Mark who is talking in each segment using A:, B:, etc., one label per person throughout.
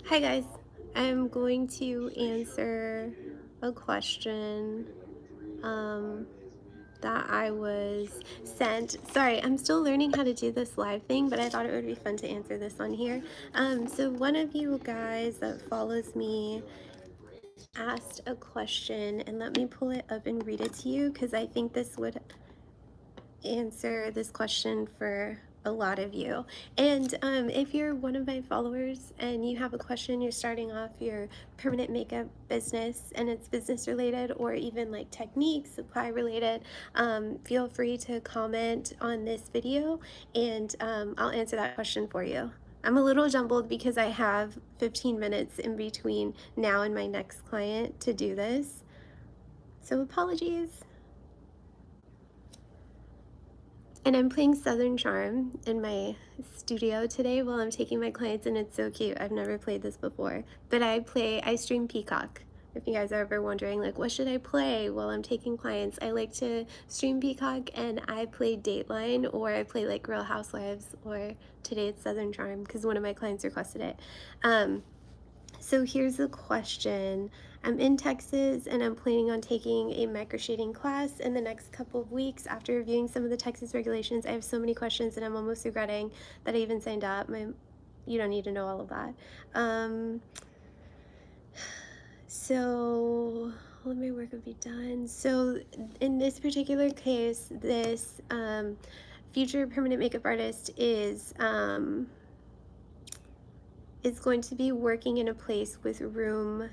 A: Hi guys, I'm going to answer a question um, that I was sent. Sorry, I'm still learning how to do this live thing, but I thought it would be fun to answer this on here. So one of you guys that follows me asked a question, and let me pull it up and read it to you because I think this would answer this question for a lot of you. And if you're one of my followers and you have a question, you're starting off your permanent makeup business and it's business related or even like technique, supply related, feel free to comment on this video and I'll answer that question for you. I'm a little jumbled because I have 15 minutes in between now and my next client to do this. So apologies. And I'm playing Southern Charm in my studio today while I'm taking my clients, and it's so cute. I've never played this before, but I stream Peacock. If you guys are ever wondering, like, what should I play while I'm taking clients, I like to stream Peacock and I play Dateline, or I play like Real Housewives, or today it's Southern Charm because one of my clients requested it. So here's the question. I'm in Texas and I'm planning on taking a microshading class in the next couple of weeks. After reviewing some of the Texas regulations, I have so many questions and I'm almost regretting that I even signed up. You don't need to know all of that. So all my work would be done. So in this particular case, this future permanent makeup artist is going to be working in a place with room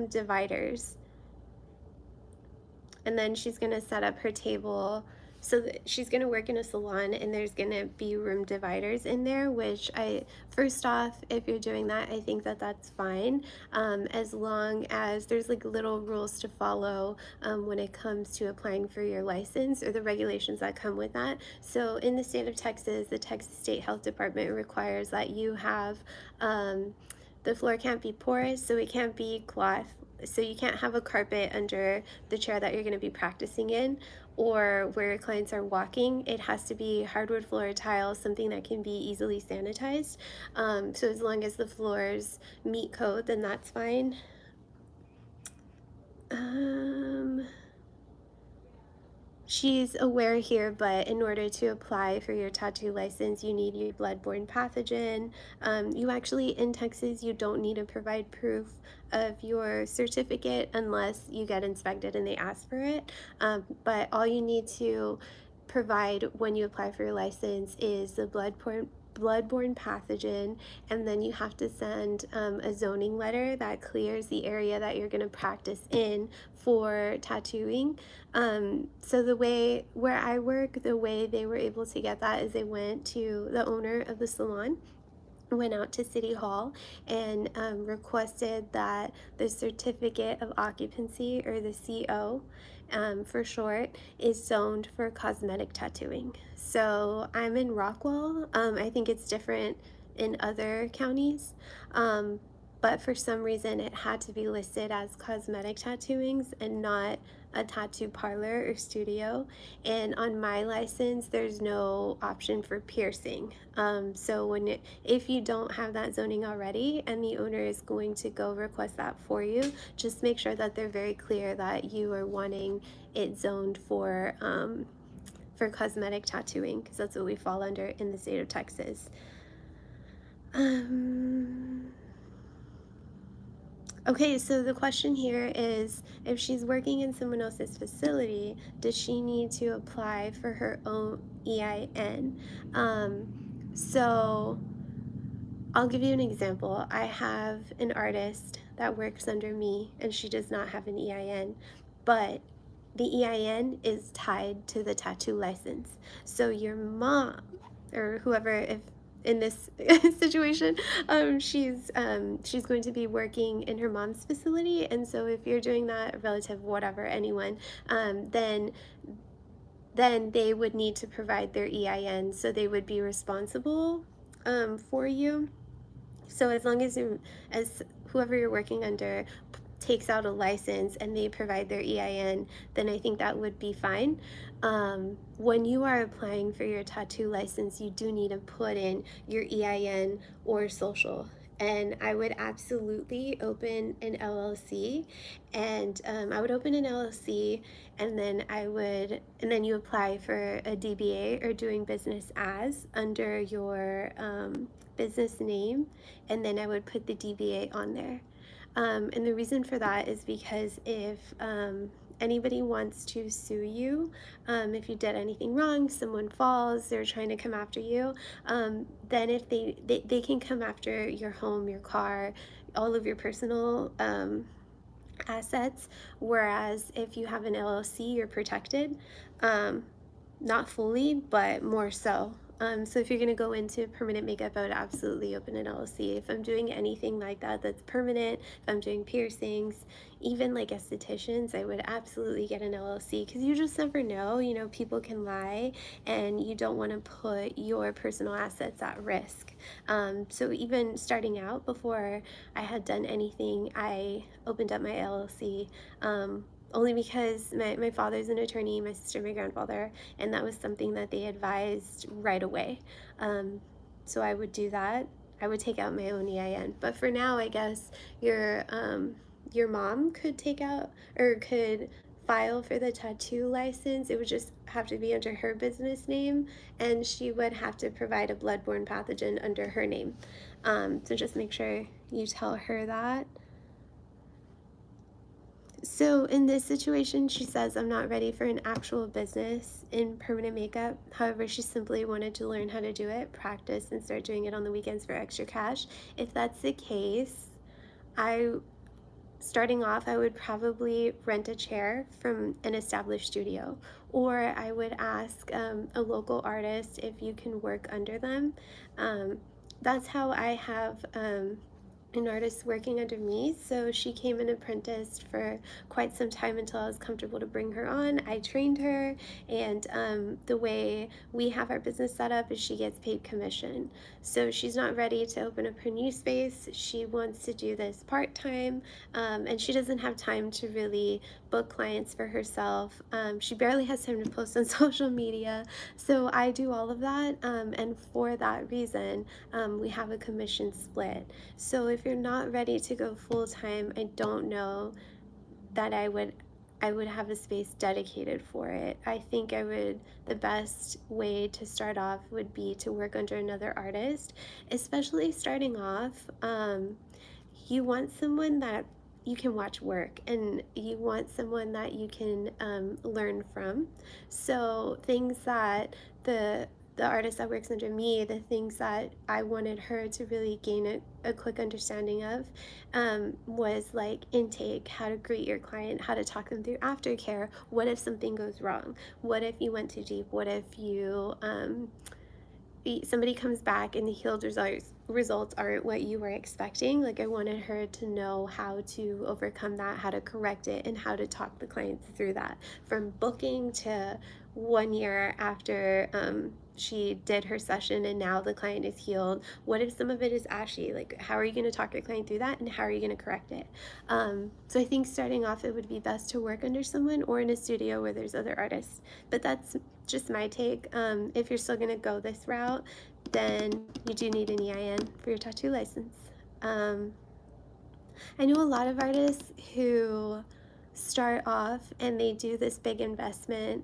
A: dividers, and then she's going to set up her table. So she's going to work in a salon and there's going to be room dividers in there, which first off, if you're doing that, I think that that's fine, as long as there's like little rules to follow when it comes to applying for your license or the regulations that come with that. So in the state of Texas, the Texas State Health Department requires that you have the floor can't be porous, so it can't be cloth. So you can't have a carpet under the chair that you're going to be practicing in or where your clients are walking. It has to be hardwood floor or tile, something that can be easily sanitized. So as long as the floors meet code, then that's fine. She's aware here, but in order to apply for your tattoo license, you need your blood-borne pathogen. You actually, in Texas, you don't need to provide proof of your certificate unless you get inspected and they ask for it. But all you need to provide when you apply for your license is the blood-borne pathogen, and then you have to send a zoning letter that clears the area that you're going to practice in for tattooing. So the way where I work, the way they were able to get that is they went to the owner of the salon, went out to City Hall and requested that the certificate of occupancy, or the CO for short, is zoned for cosmetic tattooing. So I'm in Rockwall. I think it's different in other counties. But for some reason it had to be listed as cosmetic tattooings and not a tattoo parlor or studio. And on my license there's no option for piercing. So if you don't have that zoning already and the owner is going to go request that for you, just make sure that they're very clear that you are wanting it zoned for cosmetic tattooing, because that's what we fall under in the state of Texas. Okay, so the question here is, if she's working in someone else's facility, does she need to apply for her own EIN? So I'll give you an example. I have an artist that works under me and she does not have an EIN, but the EIN is tied to the tattoo license. So your mom or whoever, if in this situation, she's going to be working in her mom's facility, and so if you're doing that, a relative, whatever, anyone, then they would need to provide their EIN, so they would be responsible for you. So as long as whoever you're working under takes out a license and they provide their EIN, then I think that would be fine. When you are applying for your tattoo license, you do need to put in your EIN or social. and I would absolutely open an LLC. And I would open an LLC, and then you apply for a DBA, or doing business as, under your business name, and then I would put the DBA on there. And the reason for that is because if anybody wants to sue you, if you did anything wrong, someone falls, they're trying to come after you, then if they can come after your home, your car, all of your personal assets. Whereas if you have an LLC, you're protected. Um, Not fully, but more so. So if you're going to go into permanent makeup, I would absolutely open an LLC. If I'm doing anything like that that's permanent, if I'm doing piercings, even like estheticians, I would absolutely get an LLC, because you just never know. You know, people can lie, and you don't want to put your personal assets at risk. So even starting out, before I had done anything, I opened up my LLC. Only because my father's an attorney, my sister, my grandfather, and that was something that they advised right away. Um, so I would do that. I would take out my own EIN. But for now, I guess your mom could take out, or could file for the tattoo license. It would just have to be under her business name, and she would have to provide a bloodborne pathogen under her name. So just make sure you tell her that. So in this situation, she says, I'm not ready for an actual business in permanent makeup. However, she simply wanted to learn how to do it, practice, and start doing it on the weekends for extra cash. If that's the case, I starting off, I would probably rent a chair from an established studio, or I would ask a local artist if you can work under them. That's how I have an artist working under me. So she came and apprenticed for quite some time until I was comfortable to bring her on. I trained her, and the way we have our business set up is she gets paid commission. So she's not ready to open up her new space. She wants to do this part time, and she doesn't have time to really book clients for herself. She barely has time to post on social media. So I do all of that, and for that reason, we have a commission split. So if you're not ready to go full time, I don't know that I would have a space dedicated for it. I think the best way to start off would be to work under another artist, especially starting off. You want someone that you can watch work, and you want someone that you can learn from. So things that the artist that works under me, the things that I wanted her to really gain a quick understanding of, was like intake, how to greet your client, how to talk them through aftercare. What if something goes wrong? What if you went too deep? What if somebody comes back and the healed results aren't what you were expecting? Like, I wanted her to know how to overcome that, how to correct it, and how to talk the clients through that, from booking to 1 year after she did her session and now the client is healed. What if some of it is ashy? Like, how are you going to talk your client through that, and how are you going to correct it? So I think starting off, it would be best to work under someone, or in a studio where there's other artists. But that's just my take. If you're still going to go this route, then you do need an EIN for your tattoo license. I know a lot of artists who start off and they do this big investment.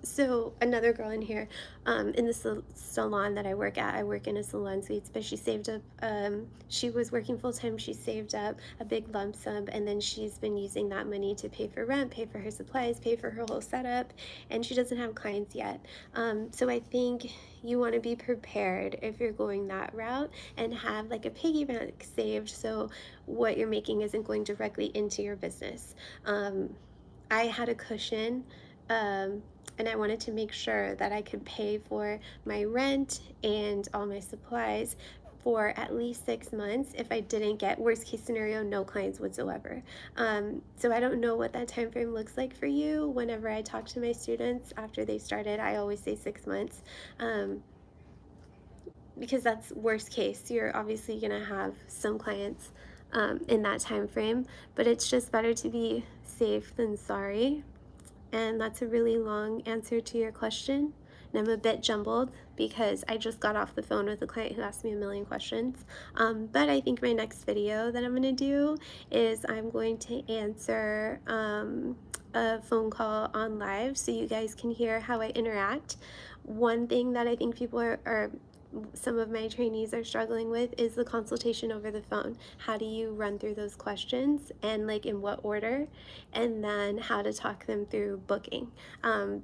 A: So another girl in here, in the salon that I work in a salon suites, but she saved up, she was working full time, she saved up a big lump sum, and then she's been using that money to pay for rent, pay for her supplies, pay for her whole setup, and she doesn't have clients yet. So I think you want to be prepared if you're going that route, and have like a piggy bank saved, so what you're making isn't going directly into your business. I had a cushion, and I wanted to make sure that I could pay for my rent and all my supplies for at least 6 months if I didn't get, worst case scenario, no clients whatsoever. So I don't know what that time frame looks like for you. Whenever I talk to my students after they started, I always say 6 months. Because that's worst case. You're obviously going to have some clients in that time frame, but it's just better to be safe than sorry. And that's a really long answer to your question. and I'm a bit jumbled because I just got off the phone with a client who asked me a million questions. But I think my next video that I'm going to do is I'm going to answer a phone call on live so you guys can hear how I interact. One thing that I think people are some of my trainees are struggling with is the consultation over the phone. How do you run through those questions and like in what order, and then how to talk them through booking.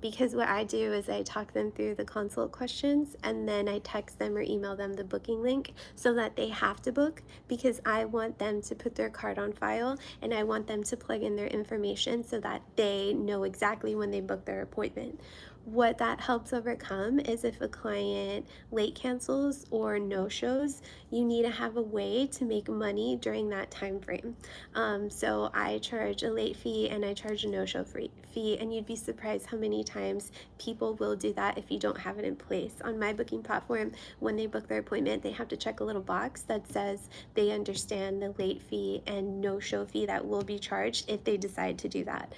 A: Because what I do is I talk them through the consult questions and then I text them or email them the booking link so that they have to book, because I want them to put their card on file and I want them to plug in their information so that they know exactly when they book their appointment. What that helps overcome is if a client late cancels or no shows, you need to have a way to make money during that time frame. So I charge a late fee and I charge a no show fee, and you'd be surprised how many times people will do that if you don't have it in place. On my booking platform, when they book their appointment, they have to check a little box that says they understand the late fee and no show fee that will be charged if they decide to do that.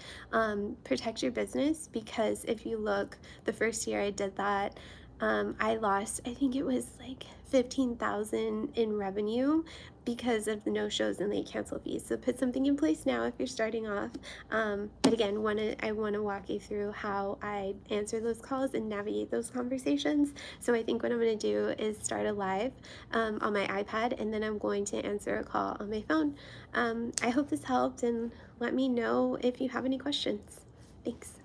A: Protect your business, because if you look, the first year I did that, I lost, I think it was like 15,000 in revenue because of the no-shows and late cancel fees. So put something in place now if you're starting off. But again, I want to walk you through how I answer those calls and navigate those conversations. So I think what I'm going to do is start a live on my iPad, and then I'm going to answer a call on my phone. I hope this helped, and let me know if you have any questions. Thanks.